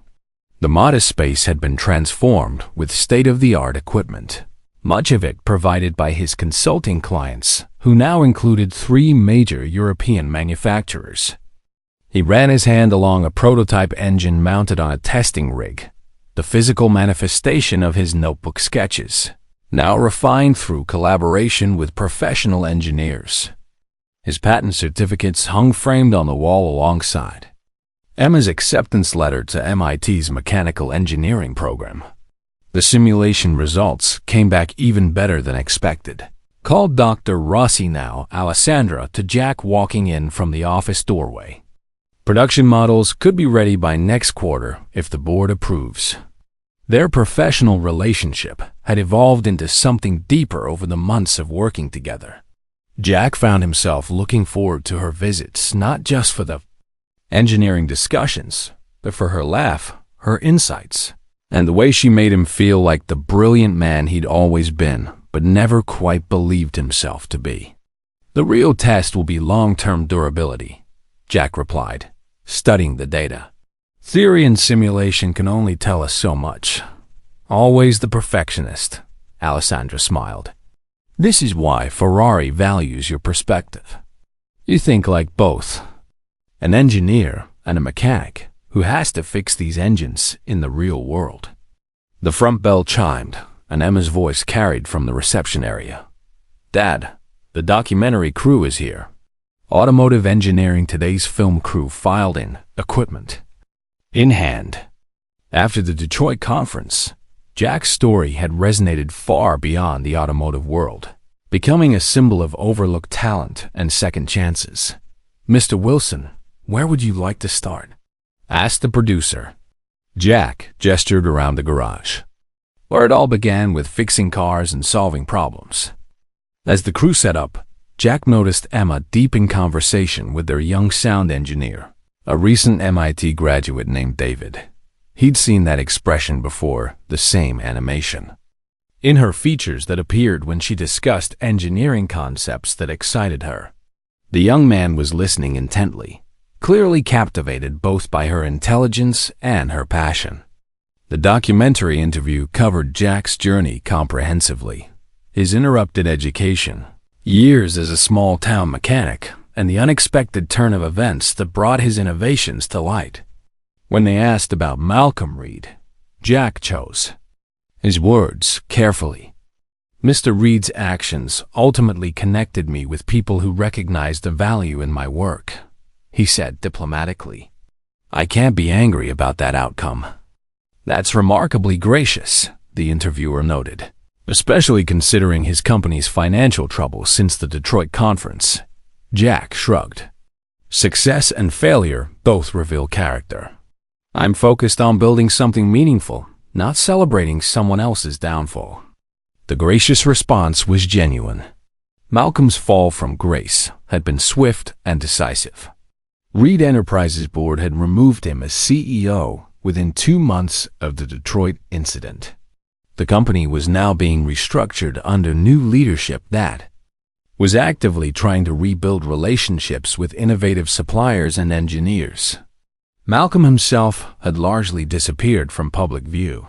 The modest space had been transformed with state-of-the-art equipment, much of it provided by his consulting clients, who now included 3 major European manufacturers. He ran his hand along a prototype engine mounted on a testing rig, the physical manifestation of his notebook sketches, now refined through collaboration with professional engineers. His patent certificates hung framed on the wall alongside Emma's acceptance letter to MIT's mechanical engineering program. The simulation results came back even better than expected. Called Dr. Rossi now, Alessandra, to Jack walking in from the office doorway. Production models could be ready by next quarter if the board approves. Their professional relationship had evolved into something deeper over the months of working together. Jack found himself looking forward to her visits, not just for the engineering discussions, but for her laugh, her insights, and the way she made him feel like the brilliant man he'd always been, but never quite believed himself to be. "The real test will be long-term durability," Jack replied, studying the data. "Theory and simulation can only tell us so much." "Always the perfectionist," Alessandra smiled. "This is why Ferrari values your perspective. You think like both an engineer and a mechanic who has to fix these engines in the real world." The front bell chimed, and Emma's voice carried from the reception area. "Dad, the documentary crew is here." Automotive Engineering Today's film crew filed in, equipment in hand. After the Detroit conference, Jack's story had resonated far beyond the automotive world, becoming a symbol of overlooked talent and second chances. "Mr. Wilson, where would you like to start?" asked the producer. Jack gestured around the garage, where it all began with fixing cars and solving problems. As the crew set up, Jack noticed Emma deep in conversation with their young sound engineer, a recent MIT graduate named David. He'd seen that expression before, the same animation, in her features that appeared when she discussed engineering concepts that excited her. The young man was listening intently, clearly captivated both by her intelligence and her passion. The documentary interview covered Jack's journey comprehensively, his interrupted education, years as a small-town mechanic, and the unexpected turn of events that brought his innovations to light. When they asked about Malcolm Reed, Jack chose his words carefully. Mr. Reed's actions ultimately connected me with people who recognized the value in my work, he said diplomatically. I can't be angry about that outcome. That's remarkably gracious, the interviewer noted, especially considering his company's financial troubles since the Detroit conference. Jack shrugged. Success and failure both reveal character. I'm focused on building something meaningful, not celebrating someone else's downfall. The gracious response was genuine. Malcolm's fall from grace had been swift and decisive. Reed Enterprises board had removed him as CEO within 2 months of the Detroit incident. The company was now being restructured under new leadership that was actively trying to rebuild relationships with innovative suppliers and engineers. Malcolm himself had largely disappeared from public view.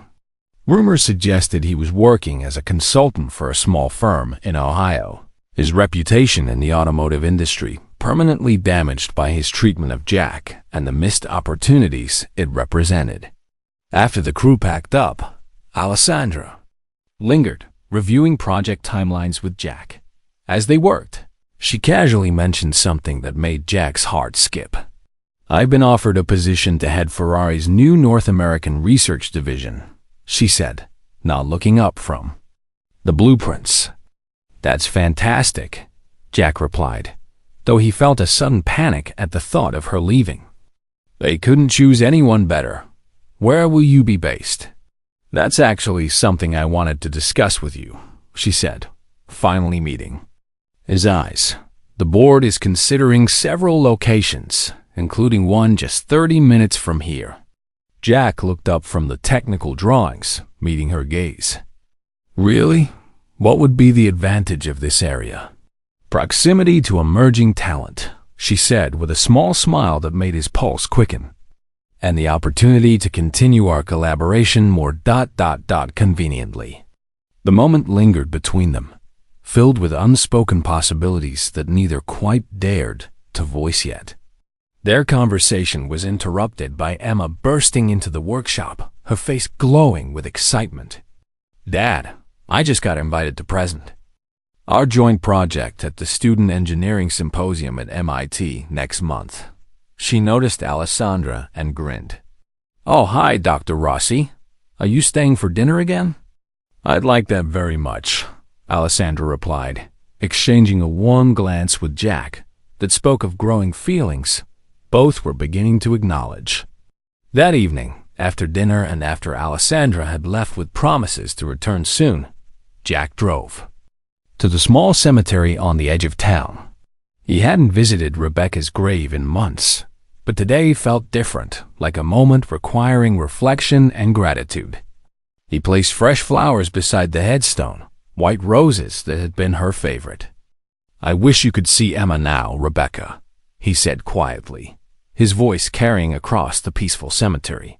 Rumors suggested he was working as a consultant for a small firm in Ohio, his reputation in the automotive industry permanently damaged by his treatment of Jack and the missed opportunities it represented. After the crew packed up, Alessandra lingered, reviewing project timelines with Jack. As they worked, she casually mentioned something that made Jack's heart skip. I've been offered a position to head Ferrari's new North American research division, she said, not looking up from the blueprints. That's fantastic, Jack replied, though he felt a sudden panic at the thought of her leaving. They couldn't choose anyone better. Where will you be based? That's actually something I wanted to discuss with you, she said, finally meeting his eyes. The board is considering several locations, including one just 30 minutes from here. Jack looked up from the technical drawings, meeting her gaze. Really? What would be the advantage of this area? Proximity to emerging talent, she said with a small smile that made his pulse quicken. And the opportunity to continue our collaboration more conveniently. The moment lingered between them, filled with unspoken possibilities that neither quite dared to voice yet. Their conversation was interrupted by Emma bursting into the workshop, her face glowing with excitement. Dad, I just got invited to present our joint project at the Student Engineering Symposium at MIT next month. She noticed Alessandra and grinned. Oh, hi, Dr. Rossi. Are you staying for dinner again? I'd like that very much, Alessandra replied, exchanging a warm glance with Jack that spoke of growing feelings both were beginning to acknowledge. That evening, after dinner and after Alessandra had left with promises to return soon, Jack drove to the small cemetery on the edge of town. He hadn't visited Rebecca's grave in months, but today felt different, like a moment requiring reflection and gratitude. He placed fresh flowers beside the headstone, white roses that had been her favorite. I wish you could see Emma now, Rebecca, he said quietly, his voice carrying across the peaceful cemetery.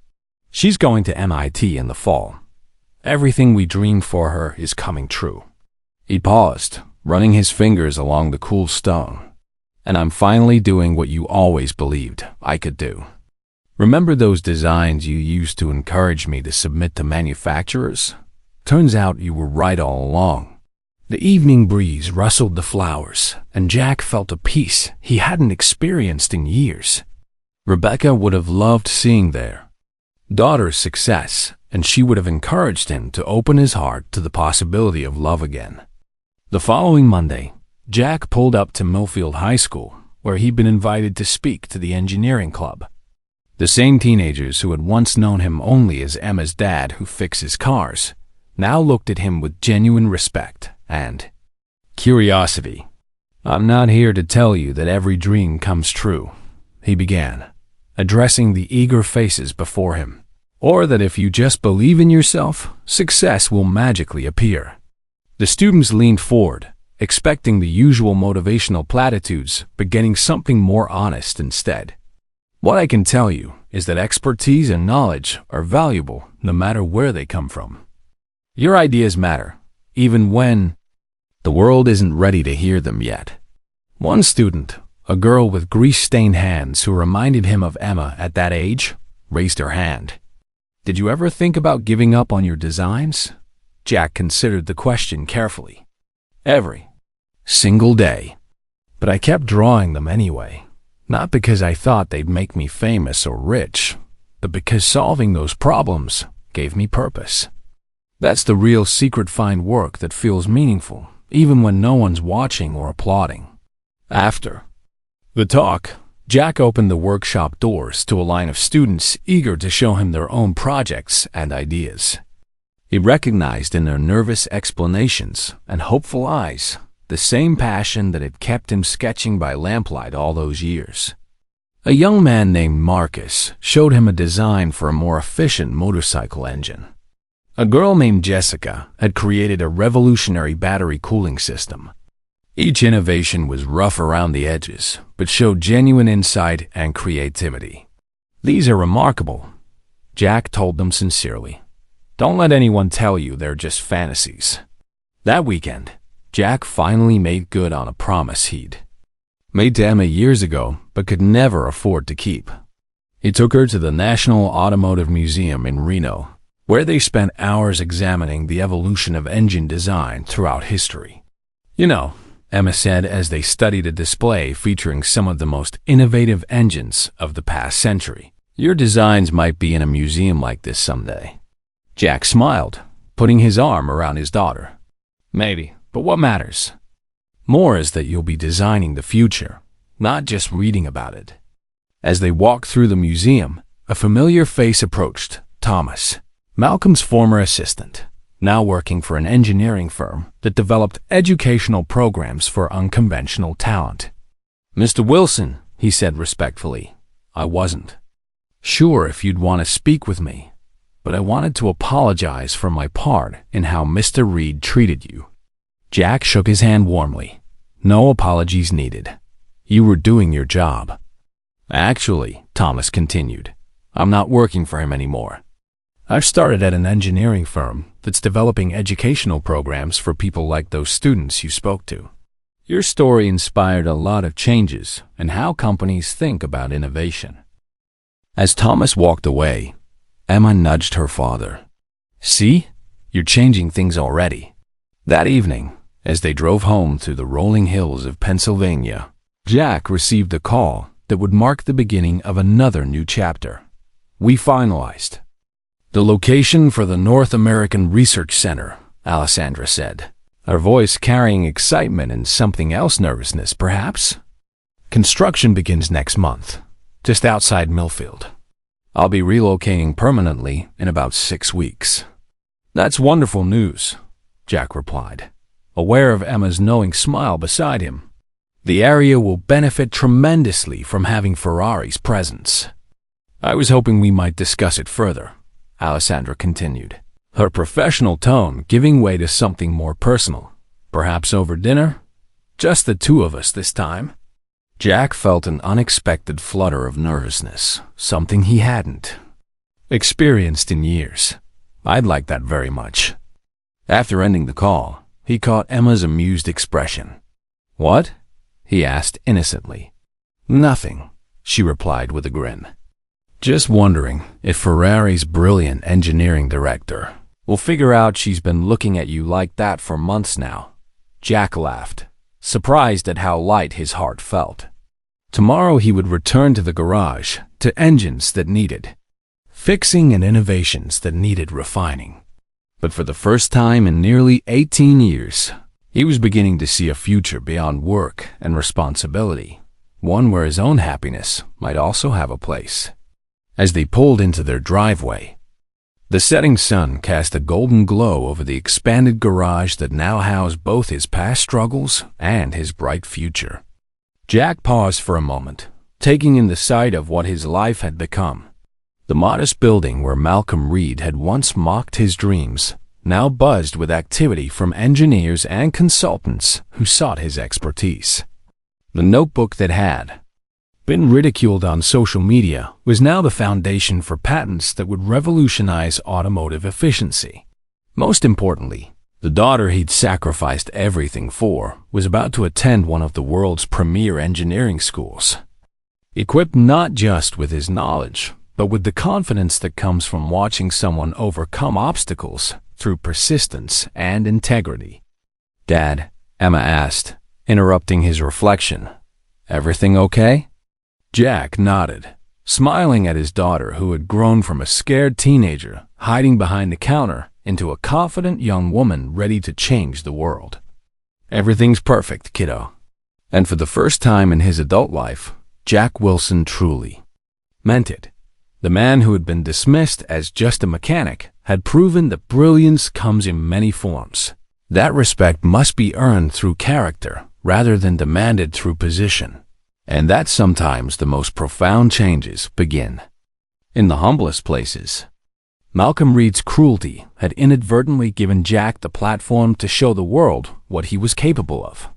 She's going to MIT in the fall. Everything we dreamed for her is coming true. He paused, running his fingers along the cool stone. And I'm finally doing what you always believed I could do. Remember those designs you used to encourage me to submit to manufacturers? Turns out you were right all along. The evening breeze rustled the flowers, and Jack felt a peace he hadn't experienced in years. Rebecca would have loved seeing their daughter's success, and she would have encouraged him to open his heart to the possibility of love again. The following Monday, Jack pulled up to Millfield High School, where he'd been invited to speak to the engineering club. The same teenagers who had once known him only as Emma's dad who fixes cars now looked at him with genuine respect and curiosity. I'm not here to tell you that every dream comes true, he began, addressing the eager faces before him, or that if you just believe in yourself, success will magically appear. The students leaned forward, expecting the usual motivational platitudes, but getting something more honest instead. What I can tell you is that expertise and knowledge are valuable no matter where they come from. Your ideas matter, even when the world isn't ready to hear them yet. One student, a girl with grease-stained hands who reminded him of Emma at that age, raised her hand. Did you ever think about giving up on your designs? Jack considered the question carefully. Every single day. But I kept drawing them anyway. Not because I thought they'd make me famous or rich, but because solving those problems gave me purpose. That's the real secret, find work that feels meaningful, even when no one's watching or applauding. After the talk, Jack opened the workshop doors to a line of students eager to show him their own projects and ideas. He recognized in their nervous explanations and hopeful eyes the same passion that had kept him sketching by lamplight all those years. A young man named Marcus showed him a design for a more efficient motorcycle engine. A girl named Jessica had created a revolutionary battery cooling system. Each innovation was rough around the edges, but showed genuine insight and creativity. These are remarkable, Jack told them sincerely. Don't let anyone tell you they're just fantasies. That weekend, Jack finally made good on a promise he'd made to Emma years ago, but could never afford to keep. He took her to the National Automotive Museum in Reno, where they spent hours examining the evolution of engine design throughout history. You know, Emma said as they studied a display featuring some of the most innovative engines of the past century, your designs might be in a museum like this someday. Jack smiled, putting his arm around his daughter. Maybe, but what matters? More is that you'll be designing the future, not just reading about it. As they walked through the museum, a familiar face approached, Thomas, Malcolm's former assistant, now working for an engineering firm that developed educational programs for unconventional talent. Mr. Wilson, he said respectfully, I wasn't sure if you'd want to speak with me, but I wanted to apologize for my part in how Mr. Reed treated you. Jack shook his hand warmly. No apologies needed. You were doing your job. Actually, Thomas continued, I'm not working for him anymore. I've started at an engineering firm that's developing educational programs for people like those students you spoke to. Your story inspired a lot of changes in how companies think about innovation. As Thomas walked away, Emma nudged her father. See? You're changing things already. That evening, as they drove home through the rolling hills of Pennsylvania, Jack received a call that would mark the beginning of another new chapter. We finalized the location for the North American Research Center, Alessandra said, her voice carrying excitement and something else, nervousness perhaps. Construction begins next month, just outside Millfield. I'll be relocating permanently in about 6 weeks. That's wonderful news, Jack replied, aware of Emma's knowing smile beside him. The area will benefit tremendously from having Ferrari's presence. I was hoping we might discuss it further, Alessandra continued, her professional tone giving way to something more personal. Perhaps over dinner? Just the two of us this time. Jack felt an unexpected flutter of nervousness, something he hadn't experienced in years. I'd like that very much. After ending the call, he caught Emma's amused expression. What? He asked innocently. Nothing, she replied with a grin. Just wondering if Ferrari's brilliant engineering director will figure out she's been looking at you like that for months now. Jack laughed, surprised at how light his heart felt. Tomorrow he would return to the garage, to engines that needed fixing and innovations that needed refining. But for the first time in nearly 18 years, he was beginning to see a future beyond work and responsibility, one where his own happiness might also have a place. As they pulled into their driveway, the setting sun cast a golden glow over the expanded garage that now housed both his past struggles and his bright future. Jack paused for a moment, taking in the sight of what his life had become. The modest building where Malcolm Reed had once mocked his dreams now buzzed with activity from engineers and consultants who sought his expertise. The notebook that had been ridiculed on social media was now the foundation for patents that would revolutionize automotive efficiency. Most importantly, the daughter he'd sacrificed everything for was about to attend one of the world's premier engineering schools. Equipped not just with his knowledge, but with the confidence that comes from watching someone overcome obstacles through persistence and integrity. "Dad," Emma asked, interrupting his reflection, "everything okay?" Jack nodded, smiling at his daughter, who had grown from a scared teenager hiding behind the counter into a confident young woman ready to change the world. "Everything's perfect, kiddo." And for the first time in his adult life, Jack Wilson truly meant it. The man who had been dismissed as just a mechanic had proven that brilliance comes in many forms. That respect must be earned through character rather than demanded through position. And that sometimes the most profound changes begin in the humblest places. Malcolm Reed's cruelty had inadvertently given Jack the platform to show the world what he was capable of.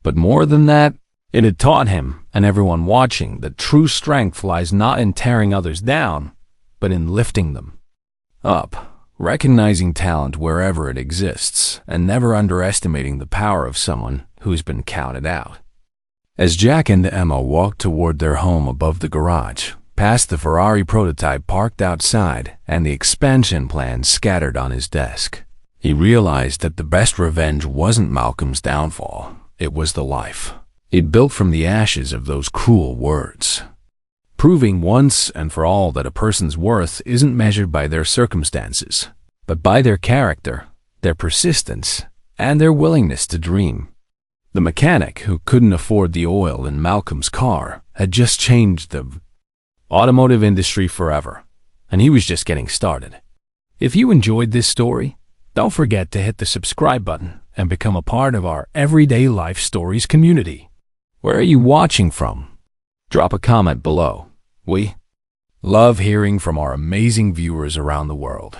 But more than that, it had taught him and everyone watching that true strength lies not in tearing others down, but in lifting them up, recognizing talent wherever it exists, and never underestimating the power of someone who's been counted out. As Jack and Emma walked toward their home above the garage, past the Ferrari prototype parked outside and the expansion plans scattered on his desk, he realized that the best revenge wasn't Malcolm's downfall. It was the life it built from the ashes of those cruel words. Proving once and for all that a person's worth isn't measured by their circumstances, but by their character, their persistence, and their willingness to dream. The mechanic who couldn't afford the oil in Malcolm's car had just changed the automotive industry forever, and he was just getting started. If you enjoyed this story, don't forget to hit the subscribe button and become a part of our Everyday Life Stories community. Where are you watching from? Drop a comment below. We love hearing from our amazing viewers around the world.